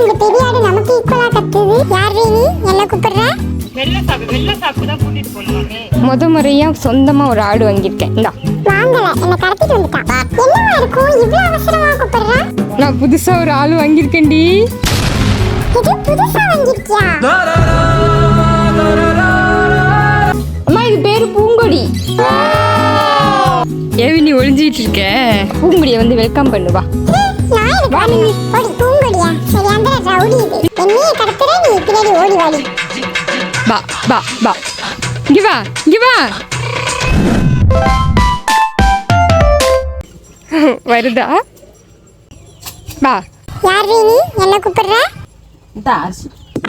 இந்த பெரிய ஆடு நமக்கு ஈக்குவலா கத்துது. யார் நீ என்ன கூப்பிடுற? வெள்ள சாப்பிட்டு தான் கூட்டிட்டு போனாமே. முறையா சொந்தமா ஒரு ஆடு வாங்கியிருக்கேன். இந்தா வாங்கல, என்ன கடத்திட்டு வந்துட்டா. என்னவா இருக்கும் இவ்வளவு அவசரமா கூப்பிடுற? நான் புதுசா ஒரு ஆள் வாங்கியிருக்கேன்டி. இது புதுசா வாங்கிருக்கியா? அம்மா இது பேரு பூங்கொடி. ஏவி நீ ஒளிஞ்சிட்டு இருக்க, பூங்கொடியை வந்து வெல்கம் பண்ணுவா. ஓடி பூங்கொடியா? சரி அந்த ரவுடி இது. என்னைய கடத்துற, நீ பின்னாடி ஓடி வாடி. பா பா பா, இங்க வா இங்க வா. வருதா? பா. யார் நீ என்ன கூப்பிடுற?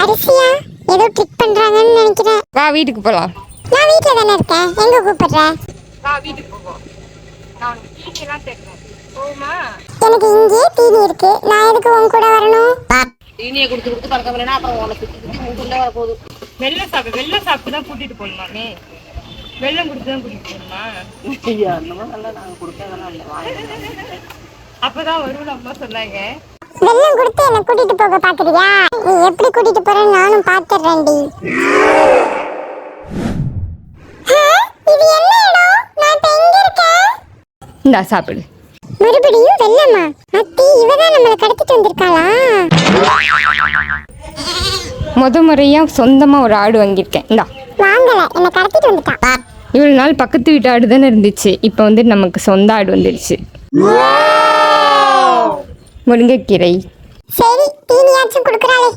அரிசியா? ஏதோ ட்ரிக் பண்றாங்கன்னு நினைக்கிறேன். வா வீட்டுக்கு போலாம். நான் வீட்ல தானே இருக்கேன், எங்க கூப்பிடுற? வா வீட்டுக்கு போவோம். நான் தீனியெல்லாம் தேடுறேன். போமா? எனக்கு இங்கே தீனி இருக்கு, நான் எதுக்கு உன் கூட வரணும்? தீனியை கொடுத்து பழக்க வரலன்னா அப்புறம் உங்களை சுற்றி மூட்டுல வர போகுது. வெள்ள சாப்பிட்டு தான் கூட்டிட்டு போகணுமாமே. வெள்ளம் கொடுத்து தான் கூட்டிட்டு போகணுமா? நாங்கள் கொடுத்ததெல்லாம் அப்பதான் வரும்னு அம்மா சொன்னாங்க. வெள்ளம் கொடுத்து என்ன கூட்டிட்டு போக பாக்குறியா? நீ எப்படி கூட்டிட்டு போறேன்னு நானும் பாத்துறேன்டி. இது என்ன இடம்? நான் இப்ப எங்க இருக்கேன்? இந்தா சாப்பிடு. மறுபடியும் வெள்ளமா? அத்தி இவதான் நம்மள கடத்திட்டு வந்திருக்காளா? முறையா சொந்தமா ஒரு ஆடு வாங்கியிருக்கேன். இந்தா வாங்கல, என்ன கடத்திட்டு வந்துட்டா. இவ்வளவு நாள் பக்கத்து வீட்டு ஆடு தானே இருந்துச்சு, இப்போ வந்து நமக்கு சொந்த ஆடு வந்துடுச்சு. முருங்கைக்கீரை. சரி தீனியாச்சும் கொடுக்குறாளே.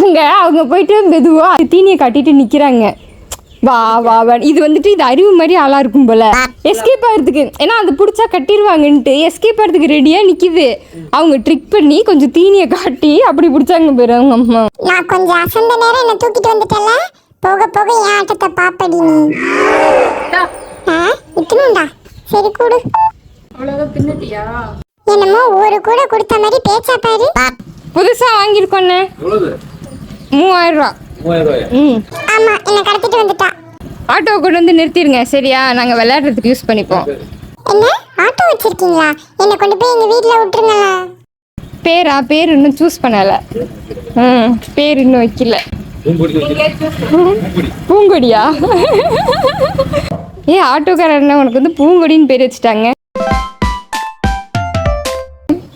அங்க அவங்க போயிட்டு மெதுவா தீனியை காட்டிட்டு நிக்கிறாங்க. வா வா வா. இது வந்துட்டு இது அறிவு மாதிரி ஆளா இருக்கும் போல. எஸ்கேப் ஆகிறதுக்கு, ஏன்னா அது பிடிச்சா கட்டிடுவாங்கன்ட்டு எஸ்கேப் ஆகிறதுக்கு ரெடியா நிக்குது. அவங்க ட்ரிக் பண்ணி கொஞ்சம் தீனியை காட்டி அப்படி பிடிச்சாங்க பேரு அவங்க அம்மா. நான் கொஞ்சம் அசந்த நேரம் என்ன தூக்கிட்டு வந்துட்டல, போக போக என் ஆட்டத்தை பாப்படி நீ. இத்தனும்டா. சரி கூடு. அவ்வளவுதான் பின்னட்டியா? என்னமோ ஒரு கூட கொடுத்த மாதிரி பேச்சா பாரு. புதுசா வாங்கியிருக்கோண்ணே. 3000 ரூபா. ஆமா, என்ன கடத்திட்டு வந்துட்டா. ஆட்டோ கொண்டு வந்து நிறுத்திடுங்க சரியா? நாங்கள் விளையாடுறதுக்கு யூஸ் பண்ணிப்போம். என்ன ஆட்டோ வச்சிருக்கீங்களா? என்ன கொண்டு போய் எங்க வீட்ல விட்டுருங்களா? பேர் இன்னும் சூஸ் பண்ணல. பேர் இன்னும் வைக்கல. பூங்கொடியா? ஆட்டோக்காரர் உனக்கு வந்து பூங்கொடின்னு பேர் வச்சுட்டாங்க.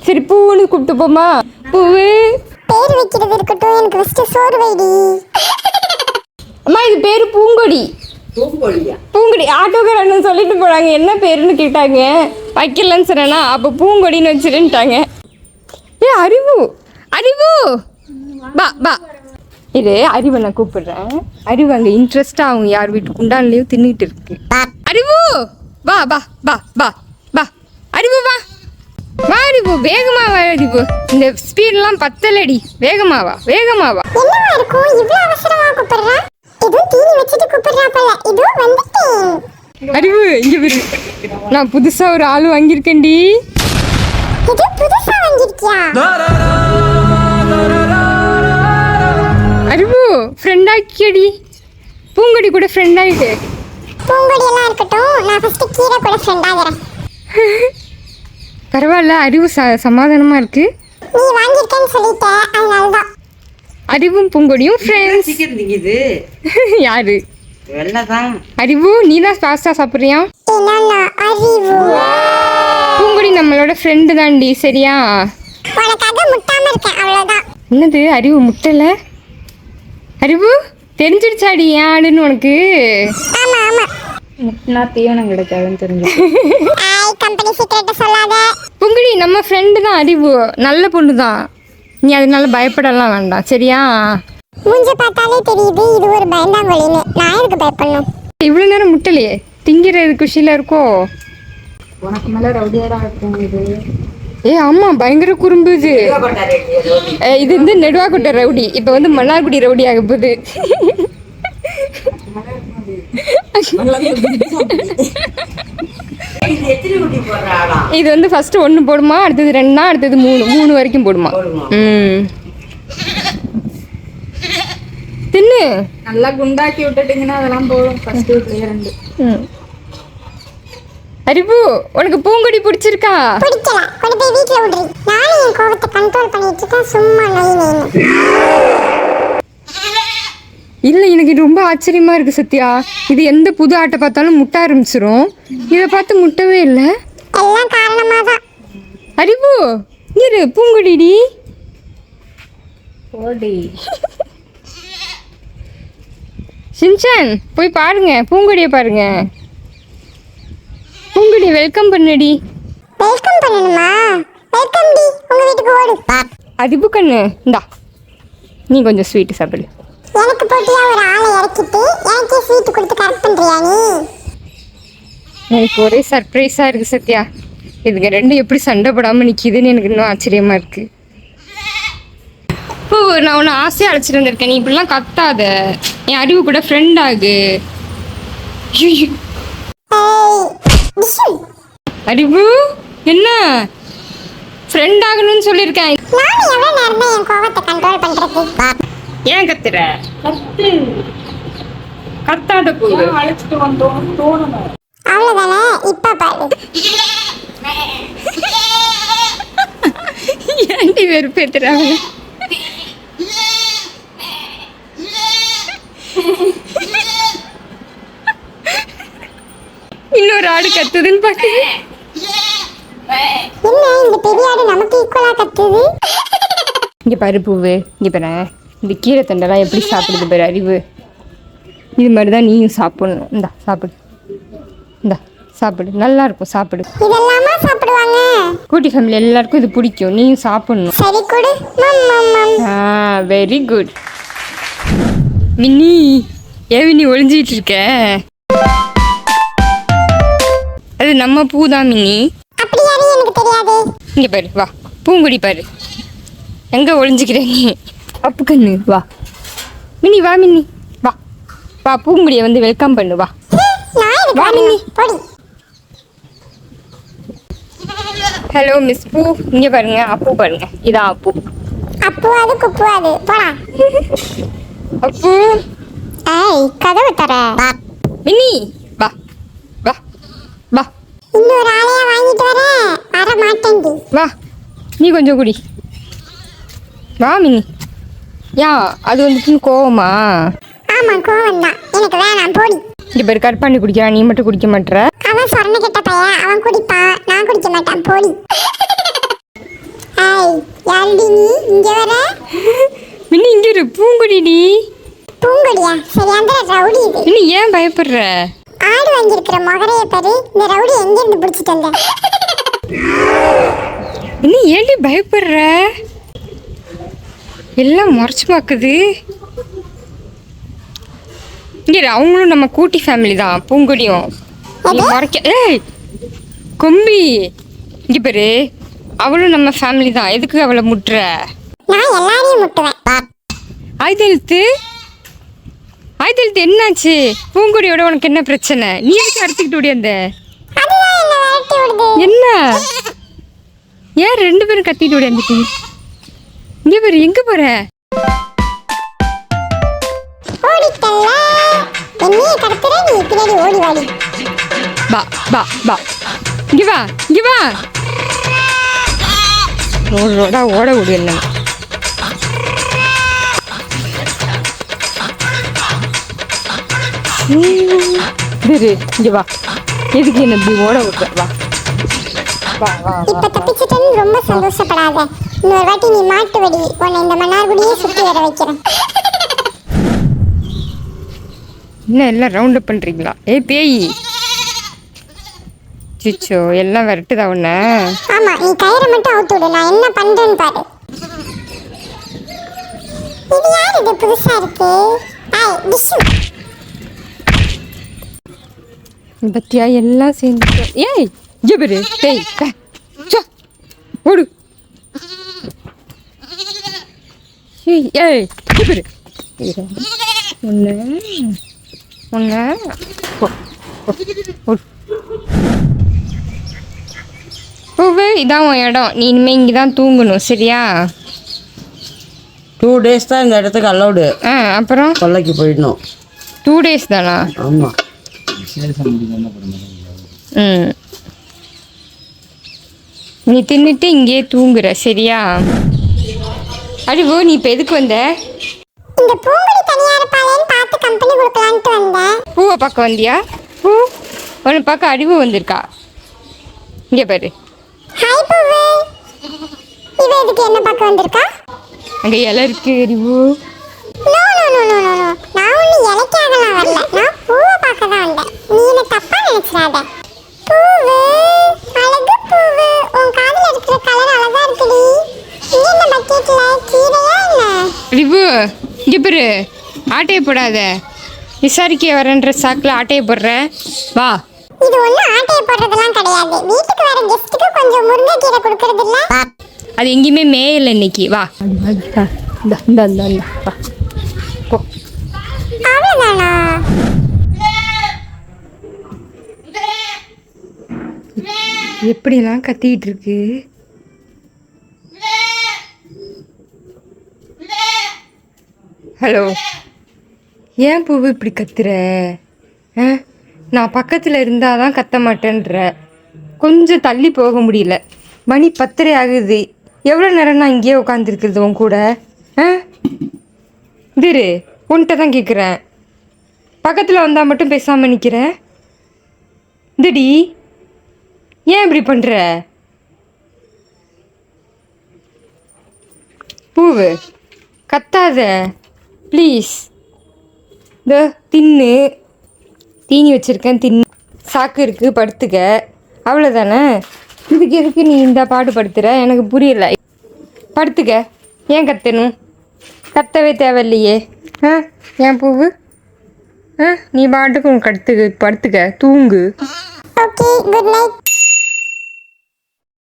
சரி பூன்னு கூப்பிட்டு போமா? பூவு பேர் வைக்கிறது இருக்கட்டும், எனக்கு ஃபர்ஸ்ட் சோறு வைடி. அம்மா இது பேரு பூங்கொடி. பூங்கொடி ஆட்டோக்காரன்னு சொல்லிட்டு போனாங்க. என்ன பேருன்னு கேட்டாங்க, வைக்கலன்னு சொன்னா அப்போ பூங்கொடின்னு வச்சிருந்துட்டாங்க. அறிவு பா பா. இது அறிவை நான் கூப்பிடுறேன். அறிவு அங்கே இன்ட்ரெஸ்டாக அவங்க யார் வீட்டு குண்டான்லேயும் தின்னுட்டு இருக்கு. அறிவு வா பா பா பா பா. அறிவு வா வா. அறிவு வேகமா வா. அறிவு இந்த ஸ்பீட்லாம் பத்தலடி. வேகமாவா வேகமாவா. என்னவா இருக்கும் இவ்வளவு அவசரமா கூப்பிடுற? இது தீனி வச்சிட்டு கூப்பிடுறா போல. இது வந்துட்டேன். அறிவு இங்க விரு. நான் புதுசா ஒரு ஆள் வாங்கியிருக்கேன்டி. இது புதுசா வாங்கிருக்கியா? அறிவு ஃப்ரெண்ட் ஆக்கியடி. பூங்கொடி கூட ஃப்ரெண்ட் ஆயிடு. பூங்கொடி எல்லாம் இருக்கட்டும், நான் ஃபர்ஸ்ட் கீரை கூட ஃப்ரெண்ட் ஆகிறேன். பரவாயில்ல, அறிவு சமாதானமா இருக்கு. நீ வாங்கிருக்கேன்னு சொல்லிட்ட, அதனாலதான். அறிவும் பூங்கொடியும் ஃப்ரெண்ட்ஸ். யாரு? அறிவு நீ தான் ஃபாஸ்டா சாப்பிடுறியா? அறிவு பூங்கொடி நம்மளோட ஃப்ரெண்டு தான்டி சரியா? உனக்காக முட்டாம இருக்கேன் அவ்வளவுதான். என்னது அறிவு முட்டல? அறிவு தெரிஞ்சிடுச்சாடி ஏன் ஆடுன்னு உனக்கு? ஆமா ஆமா, முட்டினா தீவனம் கிடைக்காதுன்னு தெரிஞ்சு. கம்பெனி சீக்ரெட்ட சொல்லாத. பூங்கொடி நம்ம ஃப்ரெண்டு தான். அறிவு நல்ல பொண்ணு தான், நீ அதனால பயப்படலாம் வேண்டாம் சரியா? மூஞ்ச பார்த்தாலே தெரியுது இது ஒரு பயந்தாங்கொழின்னு. நான் எதுக்கு பயப்படணும்? இவ்வளவு நேரம் முட்டலையே, திங்கிறது குஷியில இருக்கோ? உனக்கு மேல ரவுடியாரா இருக்குது. ஆமா பயங்கர குறும்பு இது. இது வந்து நெடுவாக்குட்ட ரவுடி, இப்ப வந்து மன்னார்குடி ரவுடி ஆக போகுது. இது வந்து ஃபர்ஸ்ட் 1 போடுமா, அடுத்தது 2, அடுத்தது 3 வரைக்கும் போடுமா. தின்னு நல்லா குண்டாக்கி விட்டுட்டீங்கன்னா அதெல்லாம் போடும். ஃபர்ஸ்ட் 2. அறிவு உனக்கு பூங்கொடி பிடிச்சிருக்கா? பிடிக்கல, கொண்டு போய் வீட்ல விடுறி. நானும் என் கோவத்தை கண்ட்ரோல் பண்ணிட்டு இருக்கேன், சும்மா நோய். இல்லை, எனக்கு இது ரொம்ப ஆச்சரியமா இருக்கு சத்யா. இது எந்த புது ஆட்டை பார்த்தாலும் முட்ட ஆரம்பிச்சிரும். இதை பார்த்து முட்டவே இல்லை. எல்லாம் காரணமா தான். அறிவு இரு, பூங்கொடிடி ஓடி. சின்சான் போய் பாருங்க, பூங்கொடியை பாருங்க. பூங்கொடி வெல்கம் பண்ணுடி. வெல்கம் பண்ணணுமா? வெல்கம் டி, உங்க வீட்டுக்கு ஓடு. அறிவு கண்ணு இந்தா, நீ கொஞ்சம் ஸ்வீட்டு சாப்பிடு. எனக்கு போட்டியா ஒரு ஆளை இறக்கிட்டு எனக்கே ஸ்வீட் கொடுத்து கரெக்ட் பண்றியா நீ? எனக்கு ஒரே சர்ப்ரைஸாக இருக்குது சத்யா. இதுங்க ரெண்டும் எப்படி சண்டை போடாமல் நிற்கிதுன்னு எனக்கு இன்னும் ஆச்சரியமாக இருக்குது. ஓ, நான் உன்னை ஆசையாக அழைச்சிட்டு வந்திருக்கேன். நீ இப்படிலாம் கத்தாத. என் அறிவு கூட ஃப்ரெண்ட் ஆகு. ஐயோ. ஏய் டிஷு, அறிவு என்ன ஃப்ரெண்ட் ஆகணும்னு சொல்லியிருக்கேன். நான் எவ்வளவு நேரம் தான் என் கோவத்தை கண்ட்ரோல் பண்றது? ஏன் கத்துற? கத்து. கத்தாத போது அழைச்சிட்டு வந்தோம் தோணணும். அவ்வளவுதானே, இப்ப பாரு. ஏன்டி வெறுப்பேத்துறாங்க? இன்னொரு ஆடு கத்துதுன்னு பாக்குது. என்ன இந்த பெரிய ஆடு நமக்கு ஈக்குவலா கத்துது? இங்க பாரு பூவு, இங்க பாரு, இந்த கீரை தண்டெல்லாம் எப்படி சாப்பிடுது பாரு அறிவு. இது மாதிரி தான் நீயும் சாப்பிடணும். இந்தா சாப்பிடு, இந்தா சாப்பிடு, நல்லா இருக்கும் சாப்பிடு. இதெல்லாமா சாப்பிடுவாங்க? கூட்டி ஃபேமிலி எல்லாருக்கும் இது பிடிக்கும், நீயும் சாப்பிடணும். சரி கொடு. Very good. மின்னி, ஏன் நீ ஒளிஞ்சிட்டு இருக்க? அது நம்ம பூ தான் மின்னி. அப்படி யாரும் எனக்கு தெரியாது. இங்க பாரு, வா பூங்குடி பாரு, எங்க ஒளிஞ்சுக்கிற நீ? அப்பு கண்ணு வா மின்னி, வா மின்னி, வா வா, பூங்குடியை வந்து வெல்கம் பண்ணு, வா நான் எதுக்கு வா மின்னி. போடி. ஹலோ மிஸ் பூ, இங்க பாருங்க, அப்பு பாருங்க, இதான் அப்பு. அப்புவாது குப்புவாது, போடா. அப்பு. ஏய் கதவு தர. மின்னி வா வா வா இன்னொரு ஆளையா வாங்கிட்டு வர மாட்டேன்டி. வா, நீ கொஞ்சம் குடி, வா மின்னி. யா அது வந்துட்டு கோவமா? ஆமா கோவம் தான், எனக்கு வேணாம் போடி. இங்க பேர் கற்பாண்டி குடிக்கிறான், நீ மட்டும் குடிக்க மாட்டேற. அவன் சொரண கெட்ட பையன், அவன் குடிப்பான், நான் குடிக்க மாட்டான், போடி. ஏய் யாருடி நீ இங்க வர? மின்னி இங்க இரு, பூங்குடிடி. பூங்கொடியா? சரி அந்த ரவுடி இது. மின்னி ஏன் பயப்படுற? ஆடு வாங்கியிருக்கிற மொகரைய பாரு, இந்த ரவுடி எங்க இருந்து பிடிச்சிட்டு வந்த? மின்னி ஏன்டி பயப்படுற? எல்லாம் முறைச்சு பார்க்குது. இங்க இரு, அவங்களும் நம்ம கூட்டி ஃபேமிலி தான், பூங்குடியும். நீ முறைக்க. ஏய் கொம்பி, இங்க பாரு, அவளும் நம்ம ஃபேமிலி தான், எதுக்கு அவளை முட்டுற? நான் எல்லாரையும் முட்டுவேன். ஆயுதெழுத்து, ஆயுதெழுத்து என்னாச்சு? பூங்குடியோட உனக்கு என்ன பிரச்சனை? நீ எதுக்கு அறுத்துக்கிட்டு ஓடியாந்த? அதுதான் என்ன விரட்டி விடுது. என்ன ஏன் ரெண்டு பேரும் கத்திட்டு ஓடியாந்துட்டீங்க? இங்க பாரு, எங்க போற? ஓடிட்டல்ல, என்னைய கடத்துற, நீ பின்னாடி ஓடி வாடி. பா பா பா, இங்க வா, இங்க வா. ரோடா ஓட ஓடு என்ன? இங்க வா, எதுக்கு என்ன இப்படி ஓட விடுற? வா வா வா. இப்ப தப்பிச்சிட்டேன்னு ரொம்ப சந்தோஷப்படாத. இன்னொரு வாட்டி நீ மாட்டு வெடி, உன்னை இந்த மன்னார்குடியே சுத்தி வர வைக்கிறேன். என்ன எல்லாம் ரவுண்ட் அப் பண்றீங்களா? ஏய் பேய், சிச்சோ எல்லாம் விரட்டுதா உன்ன? ஆமா, நீ கயிறை மட்டும் அவுத்து விடு, நான் என்ன பண்றேன்னு பாரு. இது யார் இது புதுசா இருக்கு? ஏய் டிஷு, பத்தியா எல்லாம் சேர்ந்து. ஏய் இங்க பாரு, பேய் ஓடு. ஏய் ஏய் இங்க பாரு, ஒன்று ஒன்று பூவே, இதான் உன் இடம், நீ இனிமே இங்கே தான் தூங்கணும், சரியா? 2 days தான் இந்த இடத்துக்கு அலௌடு. அப்புறம் கொல்லைக்கு போயிடணும். 2 days தானா? ஆமாம். ம் நீ தின்னுட்டு இங்கேயே தூங்குற சரியா? அறிவு நீ இப்போ எதுக்கு வந்த? இந்த பூங்குடி தனியா இருப்பாளேன்னு பார்த்து கம்பெனி கொடுக்கலான்ட்டு வந்தேன். பூவை பார்க்க வந்தியா? பூ உன்னை பார்க்க அறிவு வந்திருக்கா. இங்கே பாரு. ஹாய் பூவு. இவ எதுக்கு என்ன பார்க்க வந்திருக்கா? அங்கே இலை இருக்கு அறிவு. No no no no no no. நான் ஒன்றும் இலைக்காகலாம் வரல. நான் பூவை பார்க்க தான் வந்தேன். நீ என்ன தப்பா நினைச்சிடாத. பூவு அழகு பூவு. உன் காதுல இருக்கிற கலர் அழகா இருக்குடி. இங்க என்ன பக்கெட்ல கீரையா என்ன? அறிவு இங்கே பாரு. ஆட்டையை போடாத. விசாரிக்க வரேன்ற சாக்கில் ஆட்டையை போடுற. வா. இது ஒன்றும் ஆட்டையை போடுறதெல்லாம் கிடையாது. வீட்டுக்கு வர கெஸ்ட்டுக்கு கொஞ்சம் முருங்கைக்கீரை கொடுக்கறது இல்ல. அது எங்கேயுமே மேயல இன்னைக்கு. வா. வா போ. அவ்வளோதானா? எப்படிலாம் கத்திக்கிட்டு இருக்கு. ஹலோ, ஏன் பூவு இப்படி கத்துற? நான் பக்கத்தில் இருந்தால் தான் கத்த மாட்டேன்ற. கொஞ்சம் தள்ளி போக முடியல. மணி 10:30 ஆகுது. எவ்வளோ நேரம் நான் இங்கேயே உட்காந்துருக்குறது உன் கூட? திரு உன்கிட்ட தான் கேட்குறேன். பக்கத்தில் வந்தால் மட்டும் பேசாமல் நிற்கிறேன். திடி ஏன் இப்படி பண்ணுற? பூவு கத்தாத ப்ளீஸ். இந்த தின்னு. தீனி வச்சுருக்கேன் தின்னு. சாக்கு இருக்குது படுத்துக்க. அவ்வளோதானே. இதுக்கு எதுக்கு நீ இந்த பாடு படுத்துகிற? எனக்கு புரியல. படுத்துக்க. ஏன் கத்தணும்? கத்தவே தேவையில்லையே. ஏன் பூவு? நீ பாட்டுக்கு உனக்கு படுத்துக்க தூங்கு. Okay good night.